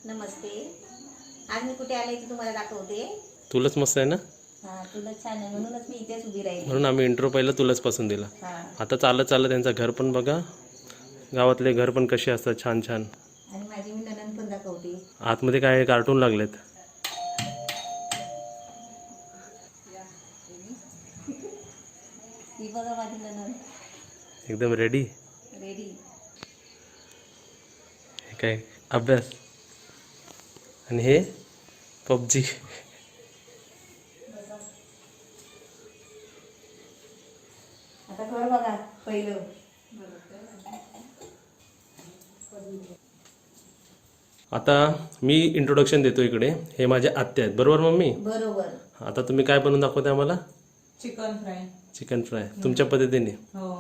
नमस्ते. आज मी कुठे आले ते तुम्हाला दाखवते. तुलाच मस्त आहे ना, हा तुला छान आहे म्हणूनच मी इथेच उभी राहिली. म्हणून आम्ही इंट्रो पहिला तुलाच पासून दिला. आता चालत चालत त्यांचं घर पण बघा, गावातले घर पण कसे असतात छान छान. आणि माझी मी नणंद पण दाखवते. आतमध्ये काय कार्टून लागलेत. ही बघा माझी नणंद एकदम रेडी. रेडी. हे काय अभ्यास आणि हे पबजी. आता घर बघा पहिलं. आता मी इंट्रोडक्शन देतो इकडे. हे माझे आत्या आहेत, बरोबर मम्मी? बरोबर. आता तुम्ही काय बनवून दाखवते आम्हाला? Chicken fry. चिकन फ्राय तुमच्या पद्धतीने. हो.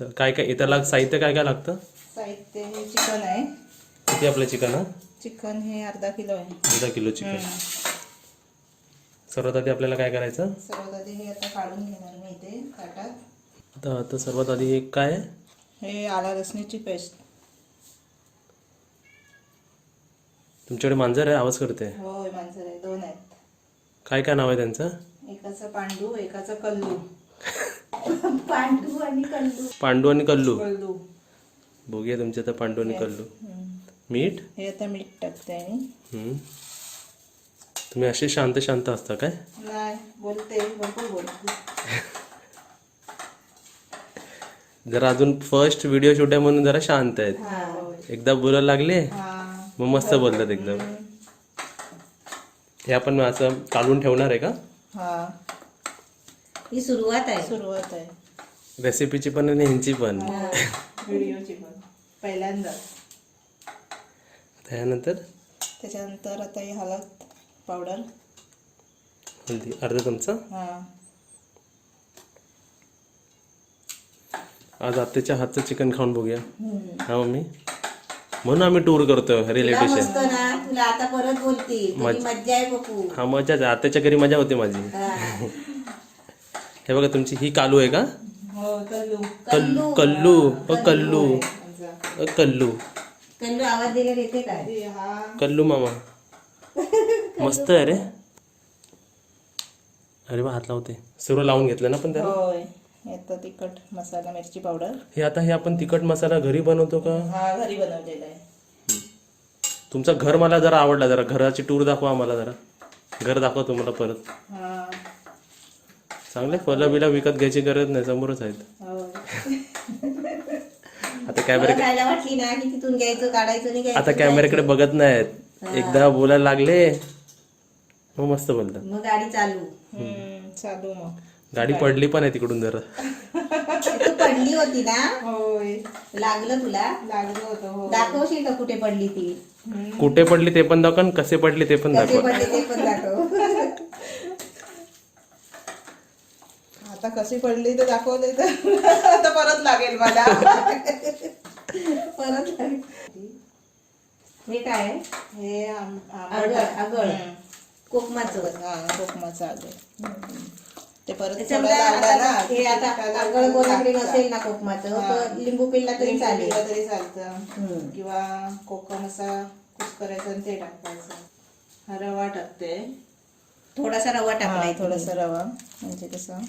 तर काय काय त्याला साहित्य काय काय लागतं? साहित्य हे चिकन आहे. किती आपलं चिकन? हा, चिकन हे अर्धा किलो आहे. अर्धा किलो चिकन. सर्वात आधी आपल्याला काय करायचं? सर्वात आधी हे आता काढून घेणार मी इथे ताटात. आता सर्वात आधी हे काय आहे? हे आला लसणीची पेस्ट. तुमच्याकडे मांजर आहे, आवाज करते. होय मांजर आहे, दोन आहेत. काय काय नाव आहे त्यांचं? एकाचं पांडू, एकाचं कल्लू. पांडू आणि कल्लू. पांडू आणि कल्लू. कल्लू. बघूया तुमच्या आता पांडू आणि कल्लू. मीठ. हे आता मीठ टाकते आणि तुम्ही असे शांत शांत असता काय? नाही बोलते, भरपूर बोलते. जरा अजून फर्स्ट व्हिडिओ शूट आहे म्हणून जरा शांत आहेत. होय. एकदा बोलायला लागले हा. मग मस्त बोलतात एकदम. हे आपण असं काढून ठेवणार आहे का? हा ही सुरुवात आहे. सुरुवात आहे रेसिपीची पण आणि ह्यांची पण. व्हिडिओची पण पहिल्यांदा. त्यानंतर त्याच्यानंतर आता ही हळद पावडर. हळदी अर्धा चमचा. हा. आज आत्याच्या हातचं चिकन खाऊन बघूया. हा मम्मी, म्हणून आम्ही टूर करतोय तुला रिलेटिव्ह. मस्त ना, तुला आता परत बोलते. तुझी मज्जा आहे बघू. हा मजा आहे. आत्याच्या घरी मजा होती माझी. हे बघा तुमची ही कालू आहे का? हो कल्लू. कल्लू. कल्लू कल्लू कल्लू कल्लू आवाज दिलेला येते काय? हा. कल्लू मामा मस्त आहे रे. अरे वा, हात लावते. सर्व लावून घेतलं ना पण त्याला. होय. आता तिखट मसाला, मिरची पावडर. हे आपण तिखट मसाला घरी बनवतो का? हा घरी बनवलेला आहे. तुमचं घर मला जरा आवडला. जरा घराची टूर दाखवा आम्हाला. जरा घर दाखवा तुम्हाला परत. हा. चांगले फळं बिला विकत घ्यायची गरज नाही, समोरच आहेत. होय. आता कॅमेरा खायला वाटली ना की तिथून घ्यायचं, काढायचं नाही आता घ्यायचं. कॅमेऱ्याकडे बघत नाहीत. एकदा बोलायला लागले मग मस्त बोलतात. मग गाडी चालू. चालू मग. गाडी पडली पण आहे तिकडून जरा. तू पडली होती ना? होय. लागलं तुला? लागलं होतं. हो. दाखवशील का कुठे पडली ती? कुठे पडली ते पण दाखवा आणि कसे पडली ते पण कसे दाखवा. पडली ते पण दाखव. आता कशी पडली तर दाखवले तर आता परत लागेल मला. परत लागेल. हे काय आहे? हे आगळ. कोकमाचं. हा कोकमाचं आगळ. ते परत त्याच्यामुळे थोडं लागलं ना. हे आता आगळ कोणाकडे नसेल ना कोकमाचं तर लिंबू पिळला तरी चालेल. लिंबू पिळलं तरी चालतं. किंवा कोकम असा कुस्करायचा आणि ते टाकायचं. हा रवा टाकते. थोडासा रवा टाकलाय. थोडासा रवा म्हणजे कसं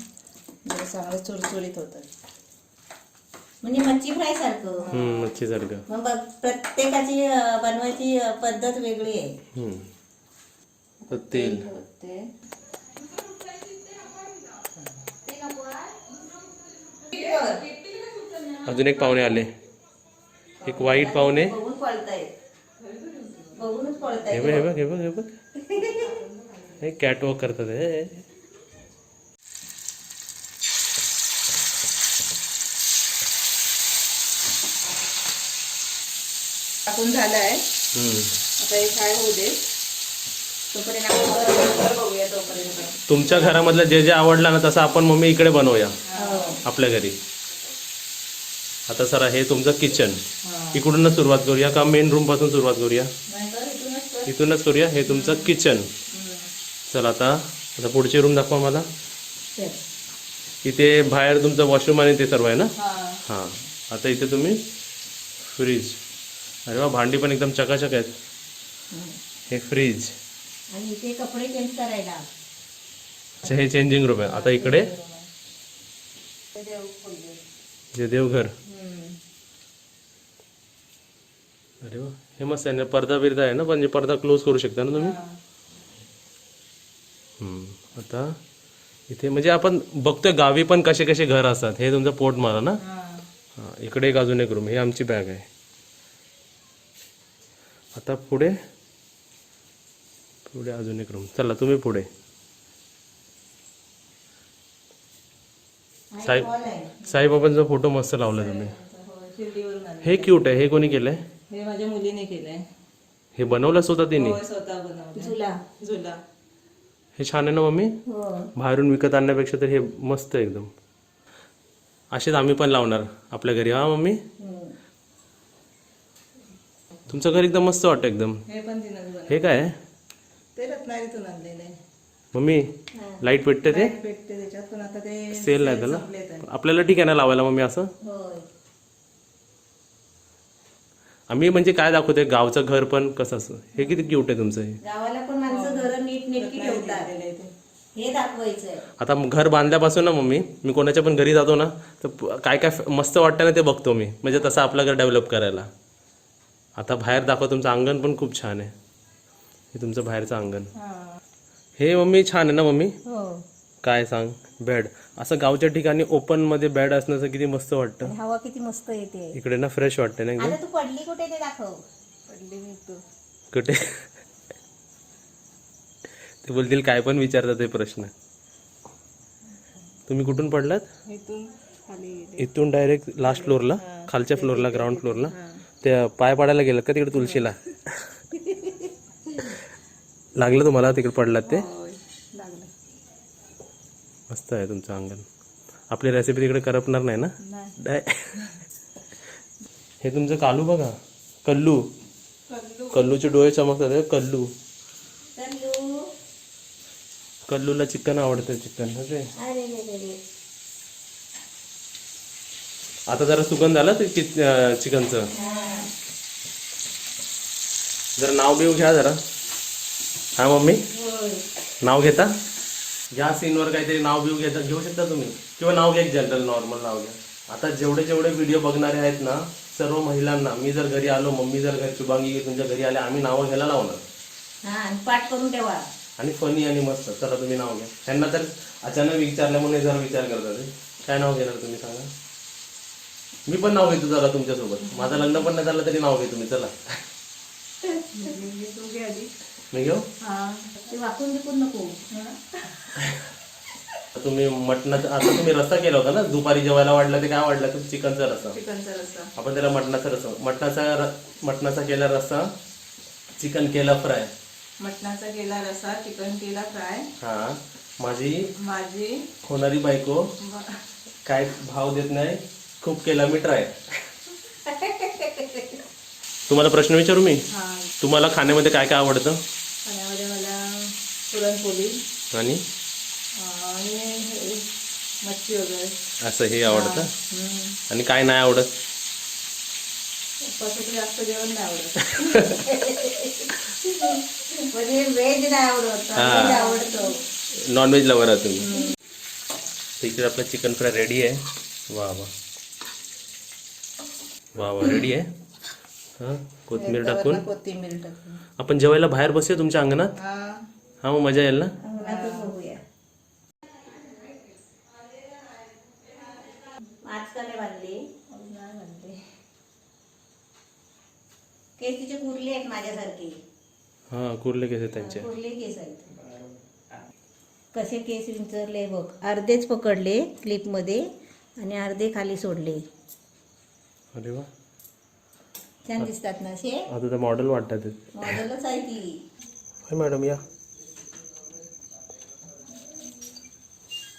जरा चांगलं चुरचुरीत होतं. म्हणजे मच्छी फ्राय सारखं. मच्छी सारखं. मग बघ, प्रत्येकाची बनवायची पद्धत वेगळी आहे. तर तेल. ते अजून एक पाहुणे आले. एक वाईट पाहुणे. बघून पळताय. बघूनच हे पळताय. बघ हे बघ हे बघ हे बघ. हे कॅट वॉक करतात. हे टाकून झालंय. आता हे फ्राय होऊ दे. तोपर्यंत आपण बघूया. तोपर्यंत तुमच्या घरामधलं जे जे आवडलं ना तसं आपण मम्मी इकडे बनवूया आपल्या घरी. आता सर हे तुमचं किचन. इकडूनच सुरुवात करूया का मेन रूम पासून सुरुवात करूया? इथूनच करूया. हे तुमचं किचन. चल आता पुढची रूम दाखवा मला. इथे बाहेर तुमचं वॉशरूम आणि ते सर्व आहे ना. हां आता इथे तुम्ही फ्रीज. अरे वा भांडी पण एकदम चकाचक आहेत. हे फ्रीज. आणि इथे कपडे चेंज करायला. अच्छा हे चेंजिंग रूम आहे. आता इकडे ते देव खोली. जे देवघर. अरे वा हे मस्त आहे ना. पडदा बिरदा आहे ना, म्हणजे पडदा क्लोज करू शकता ना तुम्ही. आता इथे म्हणजे आपण बघतोय गावी पण कसे कसे घर असतात. हे तुमचं पोट मारा ना. हां इकडे एक अजून एक रूम. हे आमची बॅग आहे. आता पुढे पुढे अजून एक रूम. चला तुम्ही पुढे. साई साईबाबांचा फोटो मस्त लावला तुम्ही. शिर्डीवरून आणलं. हे क्यूट आहे. हे कोणी केलंय? हे माझ्या मुलीने केलंय. हे बनवलं स्वतः तिने? होय, स्वतः बनवलं. झुला. झुला. हे छान आहे ना मम्मी. हो. बाहेरून विकत आणण्यापेक्षा तर हे मस्त आहे एकदम. असेच आम्ही पण लावणार आपल्या घरी. हा मम्मी तुमचं घर एकदम मस्त वाटतं एकदम. हे पण तिनं बनवलं. हे काय आहे? ते रत्नागिरीतून आणलेलं आहे. मम्मी लाईट पेटते ते भेटते त्याच्यात, पण आता ते सेल नाही त्याला. संपलेत आहे. आपल्याला ठीक आहे ना लावायला मम्मी असं. होय. आम्ही म्हणजे काय दाखवतोय गावचं घर पण कसं असं. हे किती क्यूट आहे तुमचं. हे गावाला पण माणसं घर नीट नेटकी ठेवतात. रत्नागिरीत आहे ते. हे दाखवायचंय. आता घर बांधल्यापासून ना मम्मी मी कोणाच्या पण घरी जातो ना तर काय काय मस्त वाटतं ना ते बघतो मी. म्हणजे तसं आपलं घर डेव्हलप करायला. आता बाहेर दाखव तुमचं अंगण पण खूप छान आहे. हे तुमचं बाहेरचं अंगण. हा. हे मम्मी छान आहे ना मम्मी. हो. काय सांग बेड असं गावच्या ठिकाणी ओपन मध्ये बेड असण्याचं किती मस्त वाटतं. आणि हवा किती मस्त येते. इकडे ना फ्रेश वाटते ना एकदम. आता तू पडली कुठे ते दाखव. पडली मी तू. कुठे ते बोलतील काय पण विचारतात ते प्रश्न. तुम्ही कुठून पडलात? इथून खाली गेले. इथून डायरेक्ट लास्ट फ्लोअरला खालच्या फ्लोअरला ग्राउंड फ्लोअरला त्या पाय पाडायला गेलं का तिकडे तुळशीला? लागलं तुम्हाला तिकडे पडलात ते? होय, लागलं. मस्त आहे तुमचं अंगण. आपली रेसिपी तिकडे करपणार नाही ना? नाही. नाही. हे तुमचं कालू बघा. कल्लू. कल्लूचे डोळे चमकतात. हे कल्लू. कल्लू. कल्लूला चिकन आवडतं. चिकन अरे अरे रे रे. आता जरा सुगंध आला ते चिकनचं. जरा नाव बिव घ्या जरा. हा मम्मी होय. नाव घेता? या सीनवर काहीतरी नाव बिव घेऊ शकता तुम्ही, किंवा नाव घ्या जनरल नॉर्मल नाव घ्या. आता जेवढे जेवढे व्हिडिओ बघणारे आहेत ना सर्व महिलांना मी जर घरी आलो, मम्मी जर घरी शुभांगी तुमच्या घरी आले, आम्ही नावं घ्यायला लावणार. हा आणि पाठ करून ठेवा. आणि फनी आणि मस्त. चला तुम्ही नाव घ्या. त्यांना तर अचानक विचारल्यामुळे जरा विचार करतात. काय नाव घेणार तुम्ही सांगा? मी पण नाव घेतो जरा तुमच्यासोबत. माझं लग्न पण नाही झालं तरी नाव घे तुम्ही. चला तू घे आधी. मी घेऊ. हा ते वाकून बिकून नको. तुम्ही मटणाचा आता तुम्ही रस्सा केला होता ना दुपारी जेवायला. वाढला ते काय वाढलं तर चिकनचा रस्सा. चिकनचा रस्सा. आपण त्याला मटणाचा रस्सा. मटणाचा केला रस्सा, चिकन केला फ्राय. मटणाचा केला रस्सा, चिकन केला फ्राय. हा माझी माझी होणारी बायको काय भाव देत नाही, खूप केला मी ट्राय. तुम्हाला प्रश्न विचारू मी? हा. तुम्हाला खाण्यामध्ये काय काय आवडतं? खाण्यामध्ये मला पुरणपोळी आणि आणि हे मच्छी वगैरे असं हे आवडतं. आणि काय नाही आवडत? उपासाचं जास्त जेवण नाही आवडत. म्हणजे व्हेज नाही आवडत, नॉनव्हेज आवडतो. नॉनव्हेज लवर आहात तुम्ही. तर इकडे आपला चिकन फ्राय रेडी आहे. वा वा वा वा रेडी आहे. हां कोथिंबीर टाकून कोथिंबीर टाकून आपण जेवायला बाहेर बसूया तुमच्या अंगणात. हा. हा मग मजा येईल ना. अंगणातच बघूया. आजकाल नाही बांधली. नाही म्हणते. केस तिचे कुरले आहेत माझ्यासारखे. हां कुर्ले केस आहेत त्यांचे. कुरले केस आहेत. कसे केस विंचरले बघ. अर्धेच पकडले क्लिपमध्ये आणि अर्धे खाली सोडले. अरे वा छान दिसतात ना असे. आता तर मॉडेल वाटतात. मॉडेलच आहे ती. हाय मॅडम या.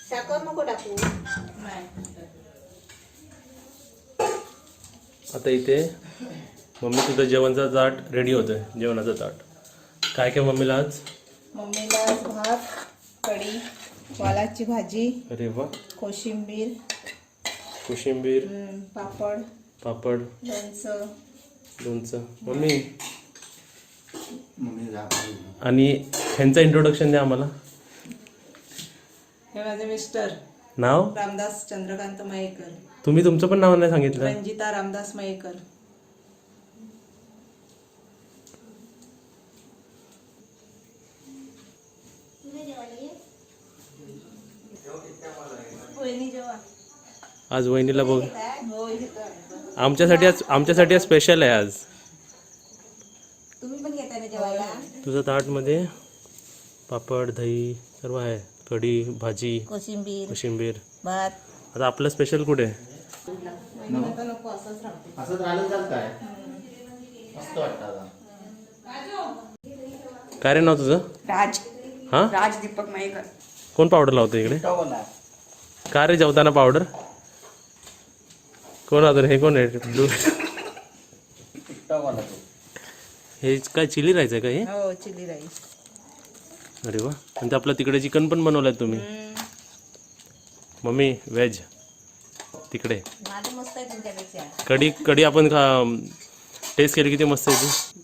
साखर नको टाकू. नाही. आता इथे मम्मी तुझं जेवणचा ताट रेडी होतोय. जेवणाचं ताट काय काय मम्मीला आज? मम्मीला भात, कढी, वालाची भाजी, अरे वा कोशिंबीर, कोशिंबीर, पापड, पापड, लोणचं. लोणचं. मम्मी आणि ह्यांचं इंट्रोडक्शन द्या आम्हाला. हे माझे मिस्टर नाव? रामदास चंद्रकांत मयेकर. तुम्ही तुमचं पण नाव नाही सांगितलं. रंजिता रामदास मयेकर. आज वहिनीला बघ. हो आमच्यासाठी आज स्पेशल आहे आज. तुम्ही पण घेताय ना जेवायला? तुझं ताटमध्ये पापड, दही सर्व आहे, कढी, भाजी, कोशिंबीर. भात. आता आपलं स्पेशल कुठे आहे? नको असंच राहते. असंच राहिलं तर काय मस्त वाटतं आता. काय रे नाव तुझं? राज हां, राज दीपक मयेकर. कोण पावडर लावतं इकडे? का रे जेवताना पावडर? कोण राहतं रे? हे कोण आहे? हे काय चिली राहायचं आहे का हे? हो चिली राईस. अरे वा. आणि ते आपलं तिकडे चिकन पण बनवलंय तुम्ही. मम्मी व्हेज तिकडे. माझं मस्त आहे तुमच्यापेक्षा. कढी आपण टेस्ट केली किती मस्त आहे ती.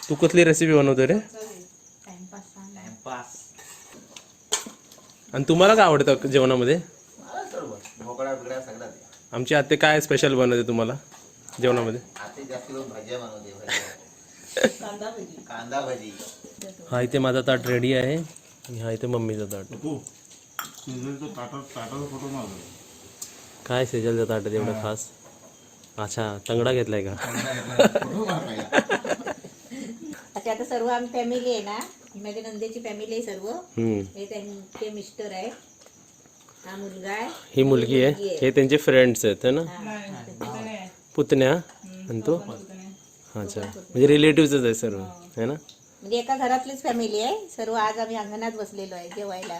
तू कसली रेसिपी बनवतो रे? टाइमपास. आणि तुम्हाला काय आवडतं जेवणामध्ये? ढोकळा बिगडा सगळं. आमची आत्ते काय स्पेशल बनवते तुम्हाला जेवणामध्ये? आता जास्त करून भाज्या बनवते. कांदा भाजी. हा इथे माझा ताट रेडी आहे आणि हा इथे मम्मीचा ताट. काय सेजलचा ताट आहे एवढं खास? अच्छा, तंगडा घेतलाय का? अच्छा, आता सर्व आम्ही फॅमिली आहे ना, माझ्या नंदेची फॅमिली आहे सर्व. हम्म. हे त्यांचे मिस्टर आहे, हा मुलगा आहे, ही मुलगी आहे, हे त्यांचे फ्रेंड्स आहेत है ना? पुतण्या आणि तो. अच्छा, म्हणजे रिलेटिव्हच आहे सर्व है ना? म्हणजे एका घरातलीच फॅमिली आहे सर्व. आज आम्ही अंगणात बसलेलो आहे जेवायला.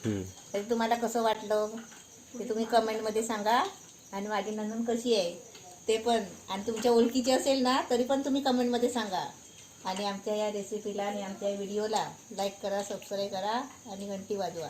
हम्म. तरी तुम्हाला कसं वाटलं ते तुम्ही कमेंटमध्ये सांगा. आणि माझी नंदन कशी आहे ते पण. आणि तुमच्या ओळखीची असेल ना तरी पण तुम्ही कमेंटमध्ये सांगा. आणि आमच्या या रेसिपीला आणि आमच्या या व्हिडिओला लाईक करा, सबस्क्राईब करा आणि घंटी वाजवा.